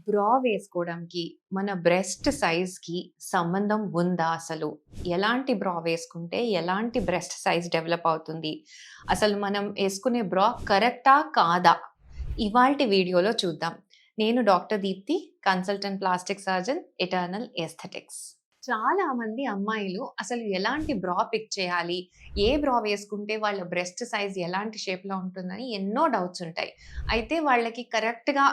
బ్రా వేసుకోవడానికి మన బ్రెస్ట్ సైజ్‌కి సంబంధం ఉందా అసలు? ఎలాంటి బ్రా వేసుకుంటే ఎలాంటి బ్రెస్ట్ సైజ్ డెవలప్ అవుతుంది? అసలు మనం యేసుకునే బ్రా కరెక్టా? కాదా? ఇవాల్టి వీడియోలో చూద్దాం. నేను doctor Deepti, consultant plastic surgeon, eternal aesthetics. చాలా మంది అమ్మాయిలు అసలు ఎలాంటి బ్రా పిక్ చేయాలి? ఏ బ్రా వేసుకుంటే వాళ్ళ బ్రెస్ట్ సైజ్ ఎలాంటి షేప్‌లో ఉంటుందని ఎన్నో డౌట్స్ ఉంటాయి. అయితే వాళ్ళకి కరెక్ట్‌గా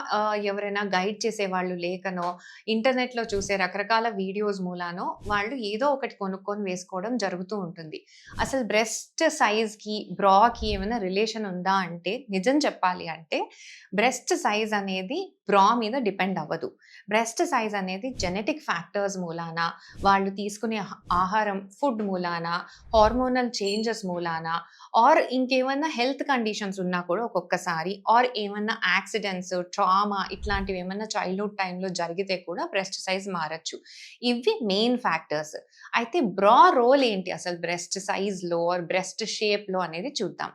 ఎవరైనా గైడ్ చేసేవాళ్ళు లేకనో, ఇంటర్నెట్‌లో చూసే రకరకాల వీడియోస్ మూలానో వాళ్ళు ఏదో ఒకటి కొనుక్కొని వేసుకోవడం జరుగుతూ ఉంటుంది. అసలు బ్రెస్ట్ సైజ్‌కి, బ్రాకి ఏమైనా రిలేషన్ ఉందా అంటే నిజం చెప్పాలి అంటే బ్రెస్ట్ సైజ్ అనేది బ్రా మీద డిపెండ్ అవ్వదు. బ్రెస్ట్ సైజ్ అనేది జెనెటిక్ ఫ్యాక్టర్స్ మూలాన, వాళ్ళు తీసుకునే ఆహారం, ఫుడ్ మూలాన, హార్మోనల్ చేంజెస్ మూలాన ఆర్ ఇంకేమన్నా హెల్త్ కండిషన్స్ ఉన్నా కూడా ఒక్కొక్కసారి ఆర్ ఏమన్నా యాక్సిడెంట్స్, ట్రామా ఇట్లాంటివేమన్నా చైల్డ్‌హుడ్ టైమ్‌లో జరిగితే కూడా బ్రెస్ట్ సైజ్ మారొచ్చు. ఇవి మెయిన్ ఫ్యాక్టర్స్. అయితే బ్రా రోల్ ఏంటి అసలు బ్రెస్ట్ సైజ్‌లో ఆర్ బ్రెస్ట్ షేప్‌లో అనేది చూద్దాం.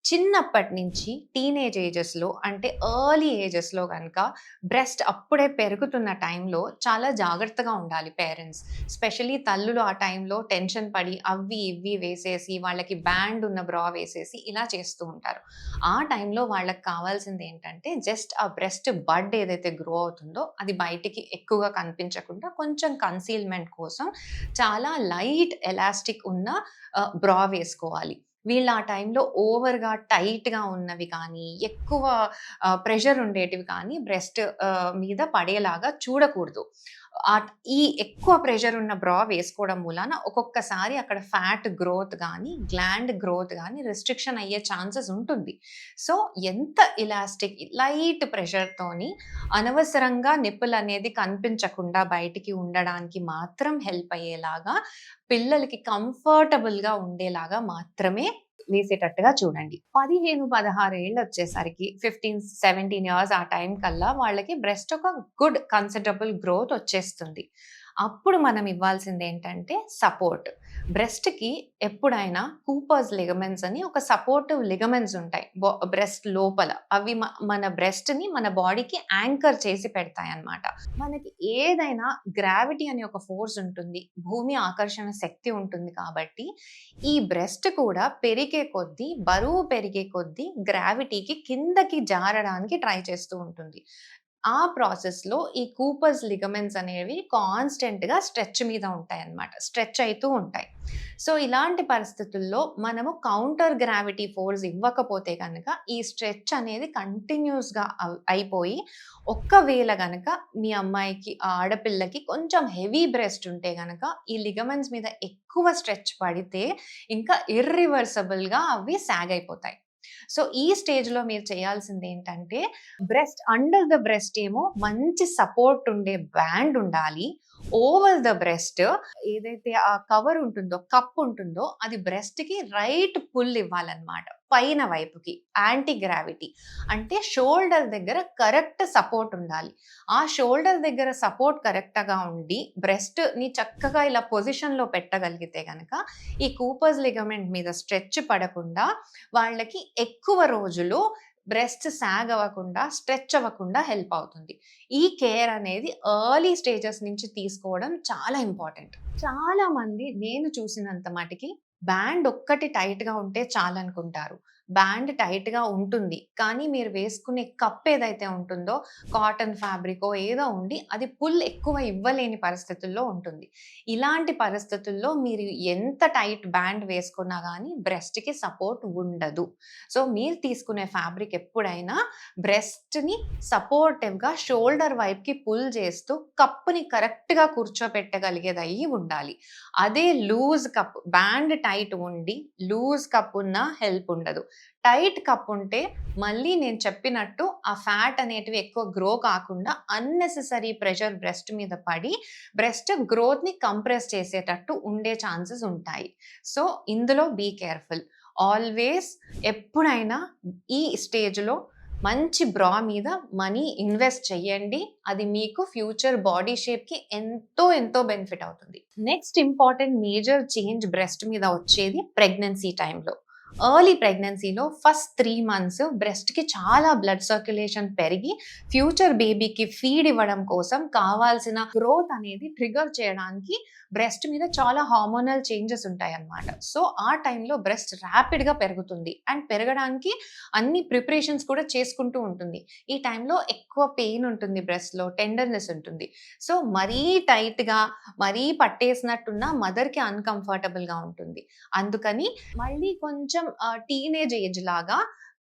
చిన్నప్పటి నుంచి టీనేజ్ ఏజెస్‌లో అంటే ఎర్లీ ఏజెస్‌లో గనక బ్రెస్ట్ అప్పుడే పెరుగుతున్న టైంలో చాలా జాగ్రత్తగా ఉండాలి పేరెంట్స్. స్పెషల్లీ తల్లులు ఆ టైంలో టెన్షన్ పడి అవి ఇవి వేసేసి వాళ్ళకి బ్యాండ్ ఉన్న బ్రా వేసేసి ఇలా చేస్తూ ఉంటారు. ఆ టైంలో వాళ్ళకి కావాల్సిందేంటంటే జస్ట్ ఆ బ్రెస్ట్ బడ్ ఏదైతే గ్రో అవుతుందో అది బయటికి ఎక్కువగా కనిపించకుండా కొంచెం కన్సీల్‌మెంట్ కోసం చాలా లైట్ ఎలాస్టిక్ ఉన్న బ్రా వేసుకోవాలి. వీళ్ళు ఆ టైంలో ఓవర్‌గా టైట్‌గా ఉన్నవి కానీ, ఎక్కువ ప్రెషర్ ఉండేటివి కానీ బ్రెస్ట్ మీద పడేలాగా చూడకూడదు. ఈ ఎక్కువ ప్రెషర్ ఉన్న బ్రా వేసుకోవడం మూలాన ఒక్కొక్కసారి అక్కడ ఫ్యాట్ గ్రోత్ గానీ, గ్లాండ్ గ్రోత్ గానీ రిస్ట్రిక్షన్ అయ్యే ఛాన్సెస్ ఉంటుంది. సో, ఎంత ఎలాస్టిక్ లైట్ ప్రెషర్‌తోని అనవసరంగా నిప్పులనేది కనిపించకుండా బయటికి ఉండడానికి మాత్రం హెల్ప్ అయ్యేలాగా పిల్లలకి కంఫర్టబుల్‌గా ఉండేలాగా మాత్రమే వేసేటట్టుగా చూడండి. 15, 16 ఏళ్ళొచ్చేసరికి 15, 17 ఇయర్స్ ఆ టైం కల్లా వాళ్ళకి బ్రెస్ట్ ఒక గుడ్ కన్సిడరబుల్ గ్రోత్ వచ్చేస్తుంది. అప్పుడు మనం ఇవ్వాల్సిందేంటంటే సపోర్ట్. బ్రెస్ట్‌కి ఎప్పుడైనా కూపర్స్ లిగమెంట్స్ అని ఒక సపోర్టివ్ లిగమెంట్స్ ఉంటాయి. బ్రెస్ట్ లోపల. అవి మన బ్రెస్ట్‌ని మన బాడీకి యాంకర్ చేసి పెడతాయన్నమాట. మనకి ఏదైనా గ్రావిటీ అనే ఒక ఫోర్స్ ఉంటుంది. భూమి ఆకర్షణ శక్తి ఉంటుంది కాబట్టి, ఈ బ్రెస్ట్ కూడా పెరిగే కొద్దీ, బరువు పెరిగే కొద్దీ గ్రావిటీకి కిందకి జారడానికి ట్రై చేస్తూ ఉంటుంది. ఆ ప్రాసెస్‌లో ఈ కూపర్స్ లిగమెంట్స్ అనేవి కాన్స్టెంట్‌గా స్ట్రెచ్ మీద ఉంటాయన్నమాట. స్ట్రెచ్ అయితూ ఉంటాయి. సో, ఇలాంటి పరిస్థితుల్లో మనము కౌంటర్ గ్రావిటీ ఫోర్స్ ఇవ్వకపోతే గనక ఈ స్ట్రెచ్ అనేది కంటిన్యూయస్‌గా అయిపోయి ఒక్కవేళ గనక మీ అమ్మాయికి ఆడపిల్లకి కొంచెం హెవీ బ్రెస్ట్ ఉంటే గనక ఈ లిగమెంట్స్ మీద ఎక్కువ స్ట్రెచ్ పడితే ఇంకా ఇర్రివర్సిబుల్‌గా అవి సాగ్ అయిపోతాయి. సో, ఈ స్టేజ్‌లో మీరు చేయాల్సిందేంటంటే, అండర్ ద బ్రెస్ట్ ఏమో మంచి సపోర్ట్ ఉండే బ్యాండ్ ఉండాలి. ఓవర్ ద బ్రెస్ట్ ఏదైతే ఆ కవర్ ఉంటుందో, కప్ ఉంటుందో అది బ్రెస్ట్‌కి రైట్ పుల్ ఇవ్వాలన్నమాట. పైన వైపుకి యాంటీ గ్రావిటీ. అంటే షోల్డర్ దగ్గర కరెక్ట్ సపోర్ట్ ఉండాలి. ఆ షోల్డర్ దగ్గర సపోర్ట్ కరెక్ట్‌గా ఉండి బ్రెస్ట్‌ని చక్కగా ఇలా పొజిషన్‌లో పెట్టగలిగితే గనక ఈ కూపర్స్ లిగమెంట్ మీద స్ట్రెచ్ పడకుండా వాళ్ళకి ఎక్కువ రోజులు బ్రెస్ట్ సాగ్ అవ్వకుండా, స్ట్రెచ్ అవ్వకుండా హెల్ప్ అవుతుంది. ఈ కేర్ అనేది ఎర్లీ స్టేజెస్ నుంచి తీసుకోవడం చాలా ఇంపార్టెంట్. చాలామంది నేను చూసినంత మటికి బ్యాండ్ ఒక్కటి టైట్‌గా ఉంటే చాలనుకుంటారు. బ్యాండ్ టైట్‌గా ఉంటుంది. కానీ మీరు వేసుకునే కప్ ఏదైతే ఉంటుందో కాటన్ ఫ్యాబ్రికో ఏదో ఉండి అది పుల్ ఎక్కువ ఇవ్వలేని పరిస్థితుల్లో ఉంటుంది. ఇలాంటి పరిస్థితుల్లో మీరు ఎంత టైట్ బ్యాండ్ వేసుకున్నా గానీ బ్రెస్ట్‌కి సపోర్ట్ ఉండదు. సో, మీరు తీసుకునే ఫ్యాబ్రిక్ ఎప్పుడైనా బ్రెస్ట్‌ని సపోర్టివ్‌గా షోల్డర్ వైపుకి పుల్ చేస్తూ కప్‌ని కరెక్ట్‌గా కూర్చోపెట్టగలిగేదయ్యి ఉండాలి. అదే లూజ్ కప్ బ్యాండ్ టైట్ ఉండి లూజ్ కప్ ఉన్నా హెల్ప్ ఉండదు. టైట్ కప్ ఉంటే మళ్ళీ నేను చెప్పినట్టు ఆ ఫ్యాట్ అనేటివి ఎక్కువ గ్రో కాకుండా అన్నెసెసరీ ప్రెషర్ బ్రెస్ట్ మీద పడి బ్రెస్ట్ గ్రోత్‌ని కంప్రెస్ చేసేటట్టు ఉండే ఛాన్సెస్ ఉంటాయి. సో, ఇందులో బీ కేర్‌ఫుల్. ఆల్వేస్ ఎప్పుడైనా ఈ స్టేజ్‌లో మంచి బ్రా మీద మనీ ఇన్వెస్ట్ చేయండి. అది మీకు ఫ్యూచర్ బాడీ షేప్‌కి ఎంతో, ఎంతో బెనిఫిట్ అవుతుంది. Next important major change breast మీద వచ్చేది ప్రెగ్నెన్సీ టైమ్‌లో. ఎర్లీ ప్రెగ్నెన్సీలో ఫస్ట్ 3 మంత్స్ బ్రెస్ట్‌కి చాలా బ్లడ్ సర్క్యులేషన్ పెరిగి ఫ్యూచర్ బేబీకి ఫీడ్ ఇవ్వడం కోసం కావాల్సిన గ్రోత్ అనేది ట్రిగ్గర్ చేయడానికి బ్రెస్ట్ మీద చాలా హార్మోనల్ చేంజెస్ ఉంటాయన్నమాట. సో, ఆ టైంలో బ్రెస్ట్ ర్యాపిడ్‌గా పెరుగుతుంది. అండ్ పెరగడానికి అన్ని ప్రిపరేషన్స్ కూడా చేసుకుంటూ ఉంటుంది. ఈ టైంలో ఎక్కువ పెయిన్ ఉంటుంది బ్రెస్ట్‌లో, టెండర్‌నెస్ ఉంటుంది. సో, మరీ టైట్‌గా, మరీ పట్టేసినట్టున్న మదర్‌కి అన్‌కంఫర్టబుల్‌గా ఉంటుంది. అందుకని మళ్ళీ కొంచెం టీనేజ్ ఏజ్ లాగా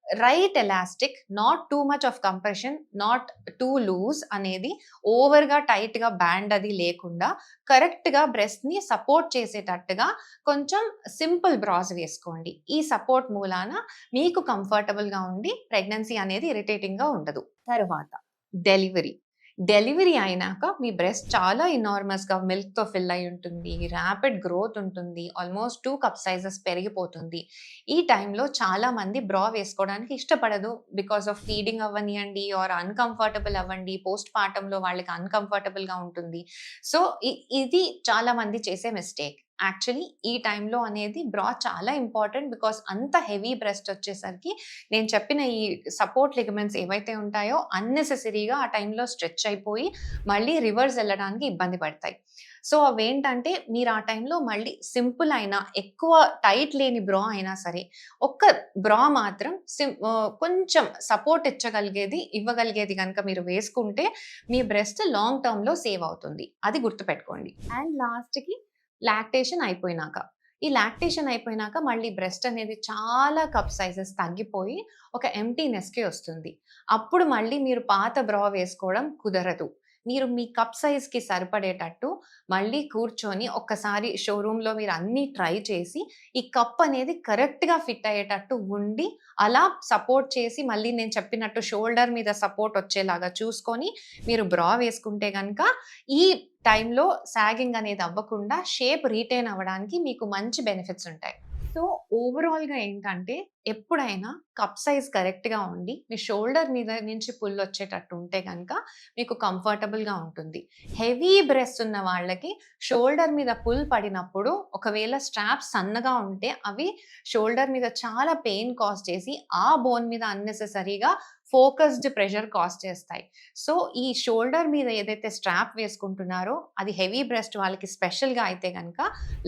right elastic, not too much of compression, not too loose అనేది ఓవర్‌గా టైట్‌గా బ్యాండ్ అది లేకుండా కరెక్ట్‌గా బ్రెస్ట్‌ని సపోర్ట్ చేసేటట్టుగా కొంచెం సింపుల్ బ్రాస్ వేసుకోండి. ఈ సపోర్ట్ మూలాన మీకు కంఫర్టబుల్‌గా ఉండి ప్రెగ్నెన్సీ అనేది ఇరిటేటింగ్‌గా ఉండదు. తరువాత డెలివరీ. డెలివరీ అయినాక మీ బ్రెస్ట్ చాలా ఎనార్మస్‌గా మిల్క్‌తో ఫిల్ అయ్యి ఉంటుంది. ర్యాపిడ్ గ్రోత్ ఉంటుంది. ఆల్‌మోస్ట్ 2 కప్ సైజెస్ పెరిగిపోతుంది. ఈ టైంలో చాలామంది బ్రా వేసుకోవడానికి ఇష్టపడదు. బికాస్ ఆఫ్ ఫీడింగ్ అవ్వనియండి ఆర్ అన్‌కంఫర్టబుల్ అవ్వండి. పోస్ట్ పార్టమ్‌లో వాళ్ళకి అన్‌కంఫర్టబుల్‌గా ఉంటుంది. సో, ఇది చాలామంది చేసే మిస్టేక్. యాక్చువల్లీ ఈ టైంలో అనేది బ్రా చాలా ఇంపార్టెంట్. బికాస్ అంత హెవీ బ్రెస్ట్ వచ్చేసరికి నేను చెప్పిన ఈ సపోర్ట్ లిగమెంట్స్ ఏవైతే ఉంటాయో అన్నెసెసరీగా ఆ టైంలో స్ట్రెచ్ అయిపోయి మళ్ళీ రివర్స్ వెళ్ళడానికి ఇబ్బంది పడతాయి. సో, అవేంటంటే మీరు ఆ టైంలో మళ్ళీ సింపుల్ అయినా, ఎక్కువ టైట్ లేని బ్రా అయినా సరే, ఒక్క బ్రా మాత్రం కొంచెం సపోర్ట్ ఇవ్వగలిగేది గనుక మీరు వేసుకుంటే మీ బ్రెస్ట్ లాంగ్ టర్మ్‌లో సేవ్ అవుతుంది. అది గుర్తుపెట్టుకోండి. అండ్ లాస్ట్‌కి లాక్టేషన్ అయిపోయినాక. ఈ లాక్టేషన్ అయిపోయినాక మళ్ళీ బ్రెస్ట్ అనేది చాలా కప్ సైజెస్ తగ్గిపోయి ఒక ఎంప్టీనెస్‌కి వస్తుంది. అప్పుడు మళ్ళీ మీరు పాత బ్రా వేసుకోవడం కుదరదు. మీరు మీ కప్ సైజ్‌కి సరిపడేటట్టు మళ్ళీ కూర్చొని ఒక్కసారి షోరూమ్‌లో మీరు అన్నీ ట్రై చేసి, ఈ కప్ అనేది కరెక్ట్‌గా ఫిట్ అయ్యేటట్టు ఉండి, అలా సపోర్ట్ చేసి మళ్ళీ నేను చెప్పినట్టు షోల్డర్ మీద సపోర్ట్ వచ్చేలాగా చూసుకొని మీరు బ్రా వేసుకుంటే గనక ఈ టైంలో సాగింగ్ అనేది అవ్వకుండా షేప్ రిటైన్ అవ్వడానికి మీకు మంచి బెనిఫిట్స్ ఉంటాయి. సో, ఓవరాల్‌గా ఏంటంటే ఎప్పుడైనా కప్ సైజ్ కరెక్ట్‌గా ఉండి, మీ షోల్డర్ మీద నుంచి పుల్ వచ్చేటట్టు ఉంటే గనక మీకు కంఫర్టబుల్‌గా ఉంటుంది. హెవీ బ్రెస్ట్ ఉన్న వాళ్ళకి షోల్డర్ మీద పుల్ పడినప్పుడు ఒకవేళ స్ట్రాప్స్ సన్నగా ఉంటే అవి షోల్డర్ మీద చాలా పెయిన్ కాజ్ చేసి, ఆ బోన్ మీద అన్నెసెసరీగా ఫోకస్డ్ ప్రెషర్ కాజ్ చేస్తాయి. సో, ఈ షోల్డర్ మీద ఏదైతే స్ట్రాప్ వేసుకుంటున్నారో అది హెవీ బ్రెస్ట్ వాళ్ళకి స్పెషల్‌గా అయితే గనక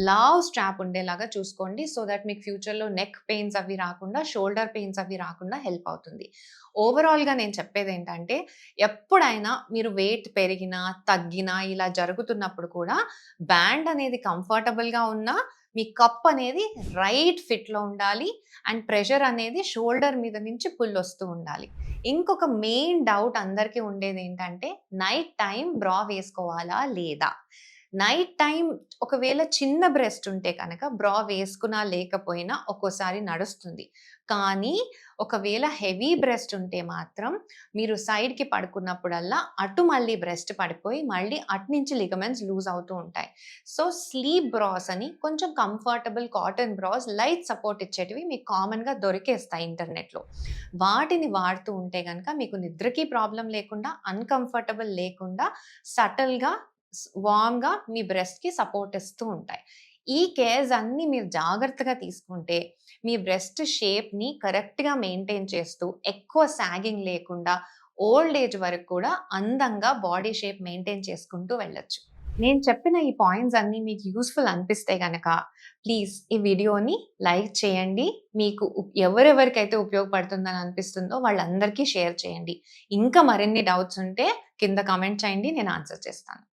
లావ్ స్ట్రాప్ ఉండేలాగా చూసుకోండి. సో దట్ మీకు ఫ్యూచర్‌లో నెక్ పెయిన్స్ అవి రాకుండా, షోల్డర్ పెయిన్స్ అవి రాకుండా హెల్ప్ అవుతుంది. ఓవరాల్‌గా నేను చెప్పేదేంటంటే, ఎప్పుడైనా మీరు వెయిట్ పెరిగినా, తగ్గినా ఇలా జరుగుతున్నప్పుడు కూడా బ్యాండ్ అనేది కంఫర్టబుల్‌గా ఉన్నా, మీ కప్ అనేది రైట్ ఫిట్‌లో ఉండాలి. అండ్ ప్రెషర్ అనేది షోల్డర్ మీద నుంచి పుల్ వస్తూ ఉండాలి. ఇంకొక మెయిన్ డౌట్ అందరికీ ఉండేదేంటంటే, నైట్ టైమ్ బ్రా వేసుకోవాలా లేదా? నైట్ టైమ్ ఒకవేళ చిన్న బ్రెస్ట్ ఉంటే కనుక బ్రా వేసుకున్నా లేకపోయినా ఒక్కోసారి నడుస్తుంది. కానీ ఒకవేళ హెవీ బ్రెస్ట్ ఉంటే మాత్రం మీరు సైడ్‌కి పడుకున్నప్పుడల్లా అటు మళ్ళీ బ్రెస్ట్ పడిపోయి మళ్ళీ అటునుంచి లిగమెంట్స్ లూజ్ అవుతూ ఉంటాయి. సో, స్లీప్ బ్రాస్ అని కొంచెం comfortable cotton bras light support ఇచ్చేటివి మీకు కామన్‌గా దొరికేస్తాయి ఇంటర్నెట్‌లో. వాటిని వాడుతూ ఉంటే గనక మీకు నిద్రకి ప్రాబ్లమ్ లేకుండా, అన్‌కంఫర్టబుల్ లేకుండా సటిల్‌గా వార్మ్‌గా మీ బ్రెస్ట్‌కి సపోర్ట్ ఇస్తూ ఉంటాయి. ఈ కేర్స్ అన్నీ మీరు జాగ్రత్తగా తీసుకుంటే, మీ బ్రెస్ట్ షేప్‌ని కరెక్ట్‌గా మెయింటైన్ చేస్తూ, ఎక్కువ సాగింగ్ లేకుండా, ఓల్డ్ ఏజ్ వరకు కూడా అందంగా బాడీ షేప్ మెయింటైన్ చేసుకుంటూ వెళ్ళొచ్చు. నేను చెప్పిన ఈ పాయింట్స్ అన్నీ మీకు యూజ్‌ఫుల్ అనిపిస్తే గనక, ప్లీజ్ ఈ వీడియోని లైక్ చేయండి. మీకు ఎవరెవరికైతే ఉపయోగపడుతుందని అనిపిస్తుందో వాళ్ళందరికీ షేర్ చేయండి. ఇంకా మరిన్ని డౌట్స్ ఉంటే కింద కామెంట్ చేయండి. నేను ఆన్సర్ చేస్తాను.